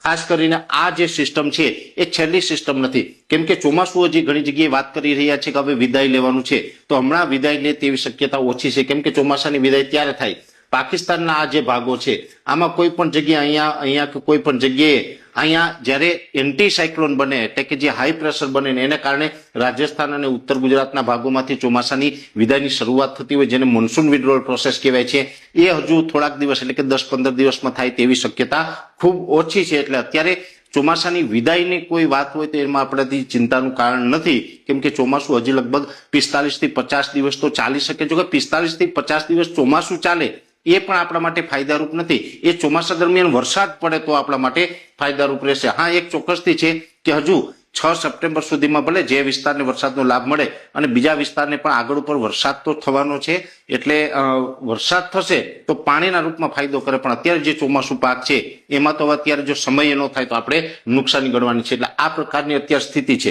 ખાસ કરીને આ જે સિસ્ટમ છે એ છેલ્લી સિસ્ટમ નથી, કેમ કે ચોમાસું હજી ઘણી જગ્યાએ વાત કરી રહ્યા છે કે હવે વિદાય લેવાનું છે, તો હમણાં વિદાય લે તેવી શક્યતા ઓછી છે, કેમ કે ચોમાસાની વિદાય ત્યારે થાય પાકિસ્તાનના આ જે ભાગો છે આમાં કોઈ પણ જગ્યાએ અહીંયા કોઈ પણ જગ્યાએ અહીંયા જ્યારે એન્ટી સાયક્લોન બને એટલે કે જે હાઈ પ્રેશર બને ને એને કારણે રાજસ્થાન અને ઉત્તર ગુજરાતના ભાગોમાંથી ચોમાસાની વિદાયની શરૂઆત થતી હોય, જેને મોન્સૂન વિડ્રોલ પ્રોસેસ કહેવાય છે, એ હજુ થોડાક દિવસ એટલે કે 10-15 દિવસમાં થાય તેવી શક્યતા ખૂબ ઓછી છે. એટલે અત્યારે ચોમાસાની વિદાયની કોઈ વાત હોય તો એમાં આપણાથી ચિંતાનું કારણ નથી, કેમ કે ચોમાસું હજી લગભગ 45 થી 50 દિવસ તો ચાલી શકે. જો કે 45 થી 50 દિવસ ચોમાસું ચાલે એ પણ આપણા માટે ફાયદારૂપ નથી, એ ચોમાસા દરમિયાન વરસાદ પડે તો આપણા માટે ફાયદારૂપ રહેશે. હા, એક ચોક્કસથી છે કે હજુ 6 સપ્ટેમ્બર સુધીમાં ભલે જે વિસ્તારને વરસાદનો લાભ મળે અને બીજા વિસ્તારને પણ આગળ ઉપર વરસાદ તો થવાનો છે, એટલે વરસાદ થશે તો પાણીના રૂપમાં ફાયદો કરે, પણ અત્યારે જે ચોમાસું પાક છે એમાં તો અત્યારે જો સમય ન થાય તો આપણે નુકસાની ગણવાની છે. એટલે આ પ્રકારની અત્યારે સ્થિતિ છે.